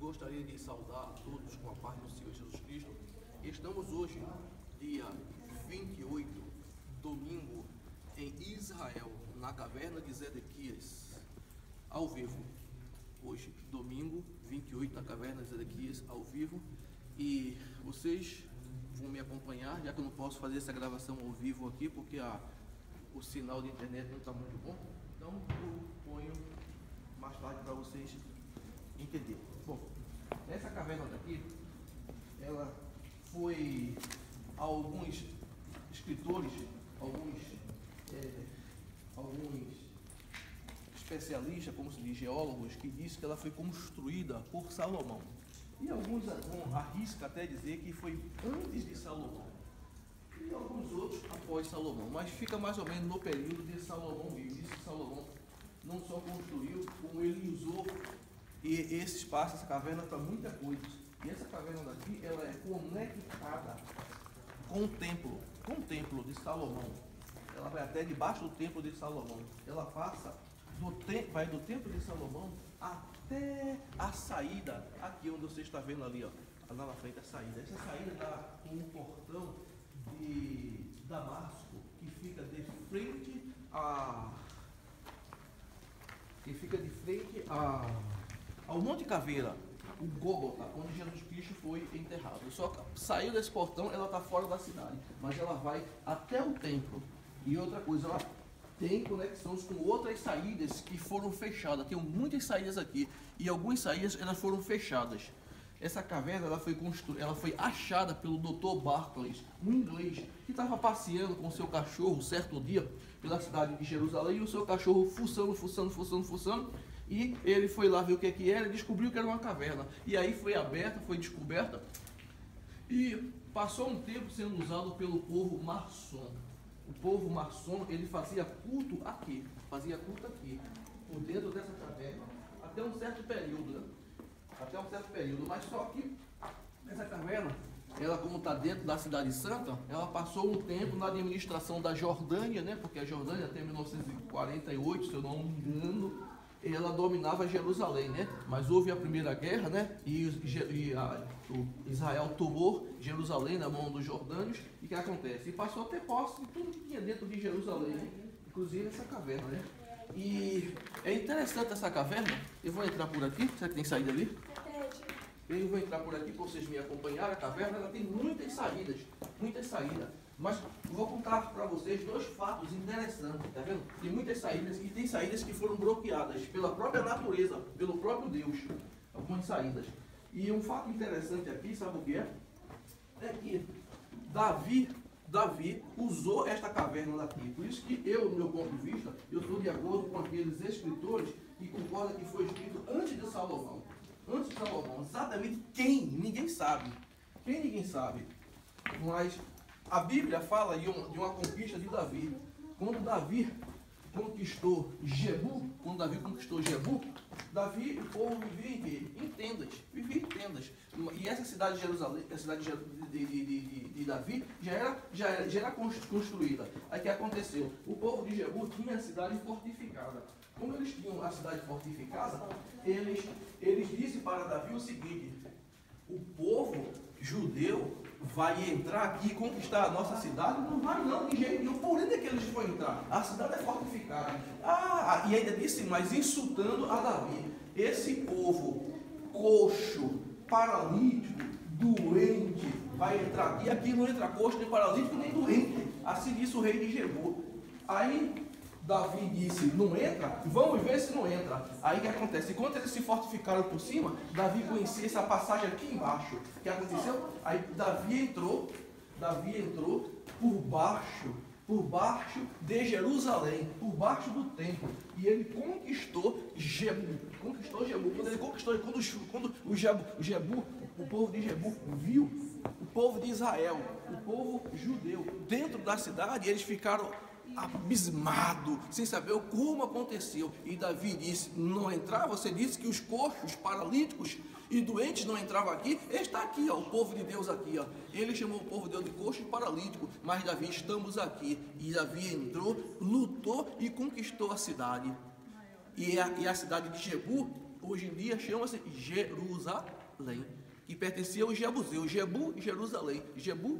Gostaria de saudar a todos com a paz do Senhor Jesus Cristo. Estamos hoje, dia 28, domingo, em Israel, na caverna de Zedequias, ao vivo. Hoje, domingo, 28, na caverna de Zedequias, ao vivo. E vocês vão me acompanhar, já que eu não posso fazer essa gravação ao vivo aqui, porque o sinal de internet não está muito bom. Então, eu ponho mais tarde para vocês entenderem. Bom, essa caverna daqui, ela foi alguns escritores, alguns especialistas, como se diz, geólogos, que dizem que ela foi construída por Salomão. E alguns arriscam até dizer que foi antes de Salomão. E alguns outros após Salomão. Mas fica mais ou menos no período de Salomão mesmo. Diz que Salomão não só construiu, como ele usou esse espaço, essa caverna, para muita coisa. E essa caverna daqui, ela é conectada com o templo de Salomão. Ela vai até debaixo do templo de Salomão. Ela passa vai do templo de Salomão até a saída, aqui onde você está vendo ali, ó, lá na frente a saída. Essa saída dá um portão de Damasco que fica de frente ao Monte Caveira, o Gólgota, onde Jesus Cristo foi enterrado. Só que saiu desse portão, ela está fora da cidade, mas ela vai até o templo. E outra coisa, ela tem conexões com outras saídas que foram fechadas. Tem muitas saídas aqui, e algumas saídas elas foram fechadas. Essa caverna ela foi achada pelo Dr. Barclays, um inglês, que estava passeando com seu cachorro certo dia pela cidade de Jerusalém, e o seu cachorro fuçando, e ele foi lá ver o que era e descobriu que era uma caverna. E aí foi aberta, foi descoberta, e passou um tempo sendo usado pelo povo maçom. O povo maçom, ele fazia culto aqui, por dentro dessa caverna, até um certo período, mas só que essa caverna, ela como está dentro da cidade santa, ela passou um tempo na administração da Jordânia, né? Porque a Jordânia até 1948, se eu não me engano, ela dominava Jerusalém, né? Mas houve a primeira guerra, né? E Israel tomou Jerusalém na mão dos jordânios. E o que acontece? E passou a ter posse de tudo que tinha dentro de Jerusalém, né? Inclusive essa caverna, né? E é interessante essa caverna. Eu vou entrar por aqui. Será que tem saída ali? Eu vou entrar por aqui para vocês me acompanharem. A caverna ela tem muitas saídas. Mas vou contar para vocês dois fatos interessantes, tá vendo? Tem muitas saídas e tem saídas que foram bloqueadas pela própria natureza, pelo próprio Deus. Algumas saídas. E um fato interessante aqui, sabe o que é? É que Davi usou esta caverna daqui. Por isso que eu, do meu ponto de vista, eu estou de acordo com aqueles escritores que concordam que foi escrito antes de Salomão. Antes de Salomão. Exatamente quem? Ninguém sabe. Ninguém sabe. Mas a Bíblia fala de uma conquista de Davi. Quando Davi conquistou Jebu, Davi, o povo vivia em tendas. E essa cidade de Jerusalém, a cidade de Davi, já era construída. Aí o que aconteceu? O povo de Jebu tinha a cidade fortificada. Como eles tinham a cidade fortificada, eles disseram para Davi o seguinte: o povo judeu vai entrar aqui e conquistar a nossa cidade? Não vai não, de jeito nenhum. Por onde é que eles vão entrar? A cidade é fortificada. E ainda disse, mas insultando a Davi: esse povo coxo, paralítico, doente, vai entrar aqui. Aqui não entra coxo, nem paralítico, nem doente. Assim disse o rei de Jebu. Aí Davi disse: não entra? Vamos ver se não entra. Aí o que acontece? Enquanto eles se fortificaram por cima, Davi conhecia essa passagem aqui embaixo. O que aconteceu? Aí Davi entrou por baixo de Jerusalém, por baixo do templo. E ele conquistou Jebu. Quando ele conquistou, quando o povo de Jebu viu o povo de Israel, o povo judeu, dentro da cidade, eles ficaram abismado, sem saber como aconteceu. E Davi disse: não entrar. Você disse que os coxos, paralíticos e doentes não entravam aqui. Está aqui, ó, o povo de Deus aqui, ó. Ele chamou o povo de Deus de coxo e paralítico, mas Davi, estamos aqui. E Davi entrou, lutou e conquistou a cidade. E a cidade de Jebu, hoje em dia chama-se Jerusalém, que pertencia aos Jebuseus. Jebu, Jerusalém. Jebu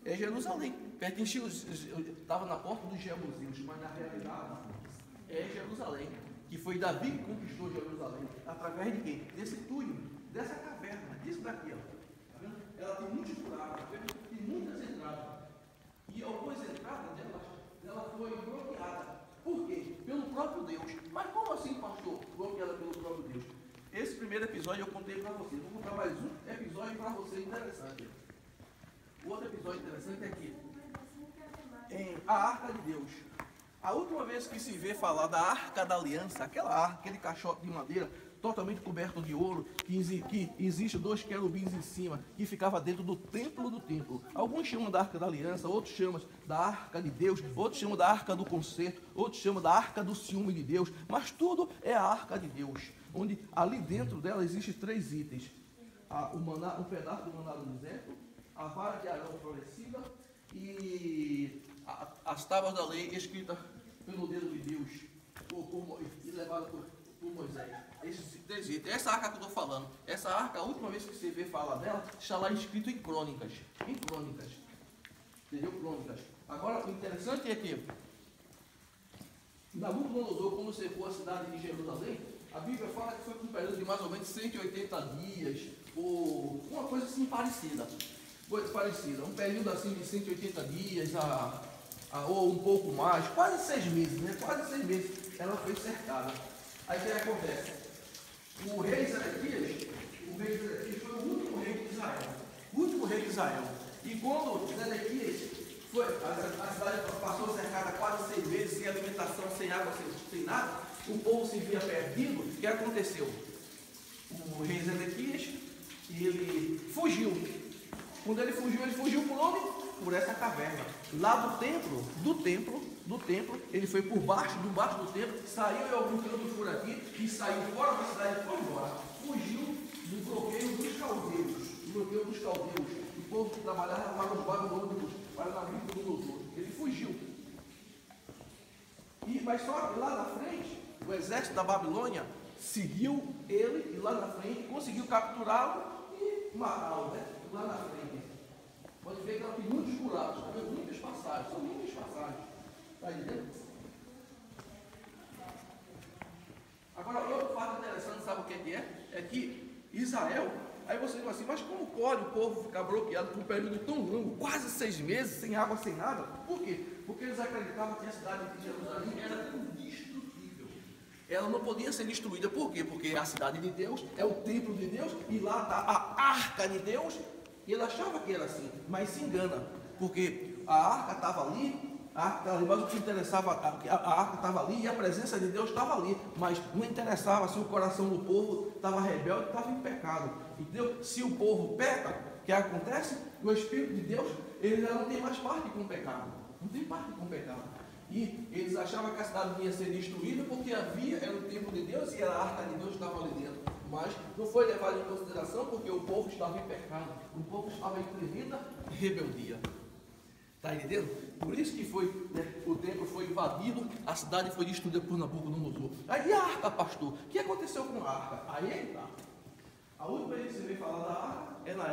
é Jerusalém. Pertencia, estava na porta dos Jebuseus, mas na realidade é Jerusalém, que foi Davi que conquistou Jerusalém. Através de quem? Desse túnel, dessa caverna, disso daqui, ó. Tá vendo? Ela tem muitos buracos, tem muitas entradas. E algumas entradas dela foi bloqueada. Por quê? Pelo próprio Deus. Mas como assim, pastor? Bloqueada pelo próprio Deus. Esse primeiro episódio eu contei para vocês. Vou contar mais um episódio para vocês interessante. O outro episódio interessante é aqui. Em a Arca de Deus. A última vez que se vê falar da Arca da Aliança, aquela arca, aquele caixote de madeira totalmente coberto de ouro, que existe 2 querubins em cima, que ficava dentro do templo do templo. Alguns chamam da Arca da Aliança, outros chamam da Arca de Deus, outros chamam da Arca do Concerto, outros chamam da Arca do Ciúme de Deus, mas tudo é a Arca de Deus, onde ali dentro dela existem 3 itens. Um pedaço do maná do deserto, a vara de Arão florescida e as tábuas da lei escritas pelo dedo de Deus e levadas por Moisés. Esses 3 itens. Essa arca que eu estou falando, essa arca, a última vez que você vê falar dela, está lá escrito em crônicas. Em crônicas. Entendeu? Crônicas. Agora, o interessante é que Nabucodonosor, quando cercou a cidade de Jerusalém, a Bíblia fala que foi por um período de mais ou menos 180 dias, ou uma coisa assim parecida. Um período assim de 180 dias, ou um pouco mais, quase 6 meses, né? Quase 6 meses ela foi cercada. Aí o que acontece? O rei Zedequias foi o último rei de Israel. O último rei de Israel. E quando Zedequias foi, a cidade passou cercada quase 6 meses, sem alimentação, sem água, sem nada, o povo se via perdido. O que aconteceu? O rei Zedequias, ele fugiu. Quando ele fugiu por onde? Por essa caverna. Lá do templo, ele foi por baixo do templo, saiu em algum canto por aqui e saiu fora da cidade e foi embora. Fugiu do bloqueio dos caldeus. O povo que trabalhava para os babilônios, para Nabucodonosor. Ele fugiu. Mas só que lá na frente, o exército da Babilônia seguiu ele e lá na frente conseguiu capturá-lo e matá-lo, né? Lá na frente. Pode ver que ela tem muitos buracos, muitas passagens, são muitas passagens. Está entendendo? Agora, outro fato interessante, sabe o que é? É que Israel, aí você diz assim, mas como pode o povo ficar bloqueado por um período tão longo, quase 6 meses, sem água, sem nada? Por quê? Porque eles acreditavam que a cidade de Jerusalém era indestrutível. Ela não podia ser destruída. Por quê? Porque a cidade de Deus é o templo de Deus e lá está a arca de Deus. E ele achava que era assim, mas se engana, porque a arca estava ali, mas o que interessava, a arca estava ali e a presença de Deus estava ali, mas não interessava se o coração do povo estava rebelde, estava em pecado. Entendeu? Se o povo peca, o que acontece? O Espírito de Deus, ele já não tem mais parte com o pecado, não tem parte com o pecado. E eles achavam que a cidade ia ser destruída porque era o templo de Deus e a arca de Deus estava ali dentro. Mas não foi levado em consideração porque o povo estava em pecado, o povo estava em tremenda rebeldia. Está entendendo? Por isso que o templo foi invadido, a cidade foi destruída por Nabucodonosor. Aí a arca, pastor, o que aconteceu com a arca? Aí está. A última vez que você veio falar da arca é na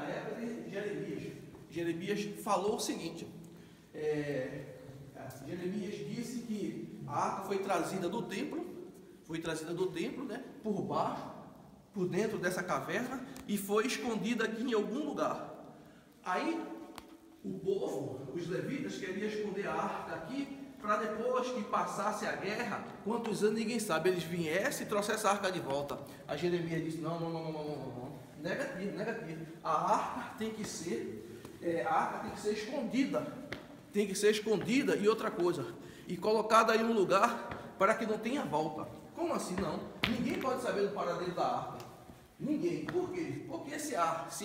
época de Jeremias. Jeremias falou o seguinte: Jeremias disse que a arca foi trazida do templo, né, por baixo, por dentro dessa caverna, e foi escondida aqui em algum lugar. Aí o povo, os levitas, queriam esconder a arca aqui, para depois que passasse a guerra, quantos anos ninguém sabe, eles viessem e trouxessem a arca de volta. A Jeremias disse: não, negativo. A arca tem que ser escondida, e outra coisa, e colocada em um lugar para que não tenha volta. Como assim não? Ninguém pode saber do paradeiro da arca. Ninguém. Por quê? Porque se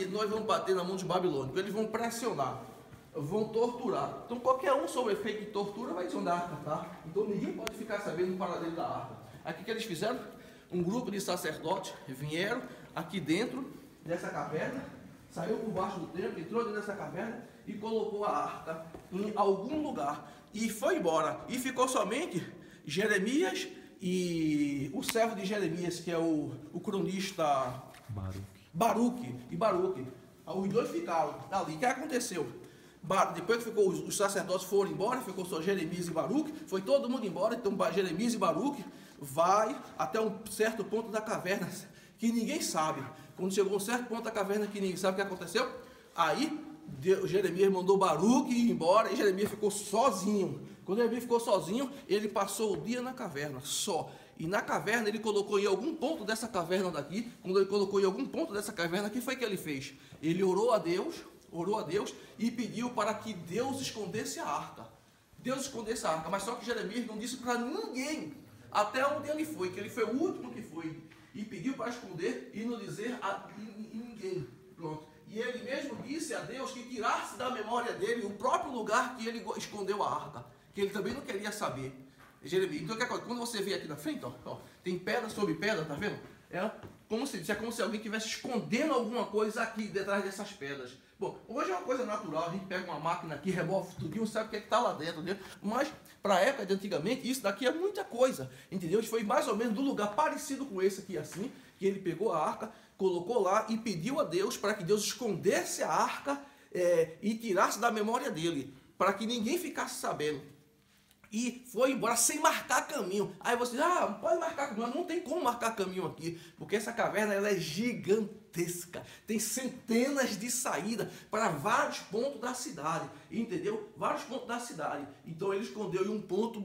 nós vamos bater na mão dos babilônicos, eles vão pressionar, vão torturar. Então qualquer um sob efeito de tortura vai dizer onde a arca está. Então ninguém pode ficar sabendo do paradeiro da arca. Aqui que eles fizeram? Um grupo de sacerdotes vieram aqui dentro dessa caverna, saiu por baixo do templo, entrou dentro dessa caverna e colocou a arca em algum lugar e foi embora. E ficou somente Jeremias e o servo de Jeremias, que é o cronista Baruque. Os dois ficaram ali. O que aconteceu? Depois que ficou, os sacerdotes foram embora, ficou só Jeremias e Baruque, foi todo mundo embora. Então Jeremias e Baruque vai até um certo ponto da caverna que ninguém sabe. Quando chegou a um certo ponto da caverna que ninguém sabe o que aconteceu, aí Jeremias mandou Baruque ir embora e Jeremias ficou sozinho. Quando Jeremias ficou sozinho, ele passou o dia na caverna, só. E na caverna ele colocou em algum ponto dessa caverna daqui. Quando ele colocou em algum ponto dessa caverna, o que foi que ele fez? Ele orou a Deus e pediu para que Deus escondesse a arca. Deus escondesse a arca, mas só que Jeremias não disse para ninguém até onde ele foi, que ele foi o último que foi. E pediu para esconder e não dizer a ninguém. Pronto. E ele mesmo disse a Deus que tirasse da memória dele o próprio lugar que ele escondeu a arca, que ele também não queria saber. Jeremias. Então, quando você vê aqui na frente, tem pedra sobre pedra, tá vendo? É como se alguém estivesse escondendo alguma coisa aqui detrás dessas pedras. Bom, hoje é uma coisa natural, a gente pega uma máquina aqui, remove tudinho, sabe o que está lá dentro, entendeu? Mas para a época de antigamente, isso daqui é muita coisa, entendeu? Foi mais ou menos do lugar parecido com esse aqui, assim, que ele pegou a arca, colocou lá e pediu a Deus para que Deus escondesse a arca e tirasse da memória dele, para que ninguém ficasse sabendo. E foi embora sem marcar caminho. Aí você diz, pode marcar caminho. Não tem como marcar caminho aqui, porque essa caverna ela é gigantesca. Tem centenas de saídas para vários pontos da cidade. Entendeu? Vários pontos da cidade. Então ele escondeu em um ponto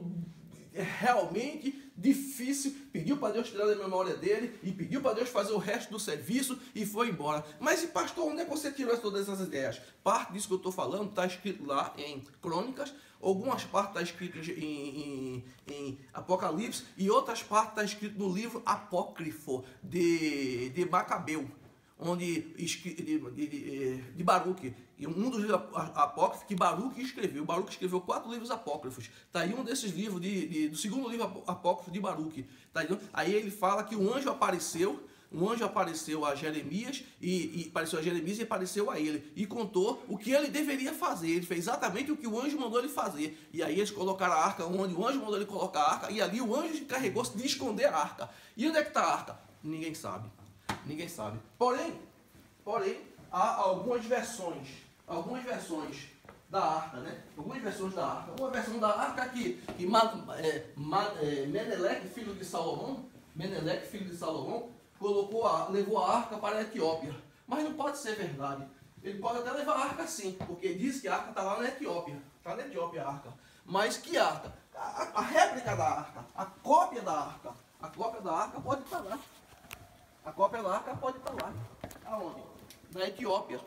realmente difícil, pediu para Deus tirar da memória dele e pediu para Deus fazer o resto do serviço e foi embora. Mas e pastor, onde é que você tirou todas essas ideias? Parte disso que eu estou falando está escrito lá em Crônicas, algumas partes está escrito em Apocalipse e outras partes está escrito no livro apócrifo de Macabeu, onde de Baruque, um dos livros apócrifos que Baruque escreveu. Baruque escreveu 4 livros apócrifos. Está aí um desses livros do segundo livro apócrifo de Baruque. Tá aí? Aí ele fala que um anjo apareceu a Jeremias e apareceu a ele e contou o que ele deveria fazer. Ele fez exatamente o que o anjo mandou ele fazer. E aí eles colocaram a arca onde o anjo mandou ele colocar a arca, e ali o anjo encarregou-se de esconder a arca. E onde é que está a arca? Ninguém sabe. Ninguém sabe. Porém, há algumas versões da arca, né? Algumas versões da arca. Uma versão da arca que Meneleque, filho de Salomão, levou a arca para a Etiópia. Mas não pode ser verdade. Ele pode até levar a arca sim, porque diz que a arca está lá na Etiópia. Está na Etiópia a arca. Mas que arca? A réplica da arca, a cópia da arca. A cópia da arca pode estar lá. A cópia da arca pode estar lá. Aonde? Na Etiópia.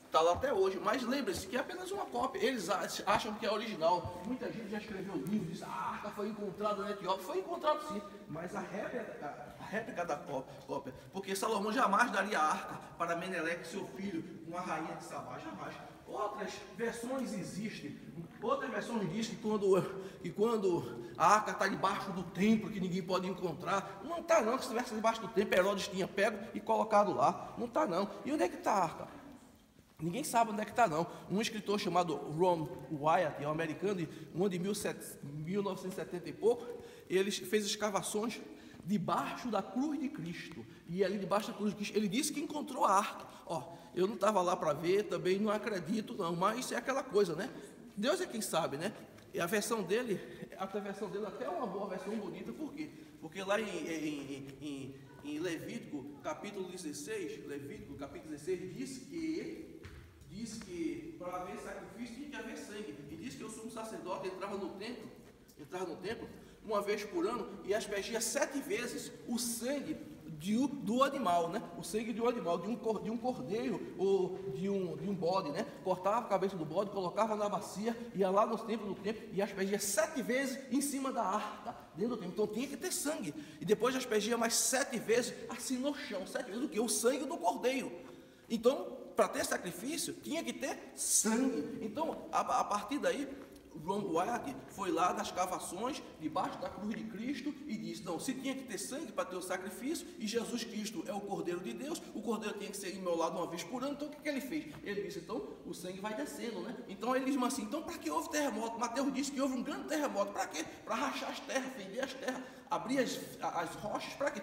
Está lá até hoje. Mas lembre-se que é apenas uma cópia. Eles acham que é original. Muita gente já escreveu livros, diz, a arca foi encontrada na Etiópia. Foi encontrado sim. Mas a réplica da cópia. Porque Salomão jamais daria a arca para Meneleque, seu filho, uma rainha de Sabá. Jamais. Outras versões existem. Outras versões dizem que quando a arca está debaixo do templo, que ninguém pode encontrar. Não está não, que se estivesse debaixo do templo, Herodes tinha pego e colocado lá. Não está não. E onde é que está a arca? Ninguém sabe onde é que está não. Um escritor chamado Ron Wyatt, é um americano, um de 1970 e pouco, ele fez escavações debaixo da cruz de Cristo. E ali debaixo da cruz de Cristo, ele disse que encontrou a arca. Eu não estava lá para ver, também não acredito não, mas é aquela coisa, né? Deus é quem sabe, né? E a versão dele até é uma boa versão bonita, por quê? Porque lá em Levítico, capítulo 16, diz que para haver sacrifício tinha que haver sangue. E diz que o sumo sacerdote entrava no templo uma vez por ano e aspergia 7 vezes o sangue do animal, né? O sangue de um animal, de um cordeiro ou de um bode, né? Cortava a cabeça do bode, colocava na bacia, ia lá no templo e aspergia 7 vezes em cima da arca, dentro do templo. Então tinha que ter sangue. E depois aspergia mais 7 vezes assim no chão. 7 vezes o quê? O sangue do cordeiro. Então, para ter sacrifício, tinha que ter sangue. Então, a partir daí, João Buarque foi lá das cavações, debaixo da cruz de Cristo, e disse, não, se tinha que ter sangue para ter o sacrifício, e Jesus Cristo é o Cordeiro de Deus, o Cordeiro tinha que ser imolado uma vez por ano, então o que ele fez? Ele disse, então, o sangue vai descendo, né? Então ele diz assim, então para que houve terremoto? Mateus disse que houve um grande terremoto, para quê? Para rachar as terras, fender as terras, abrir as rochas, para quê?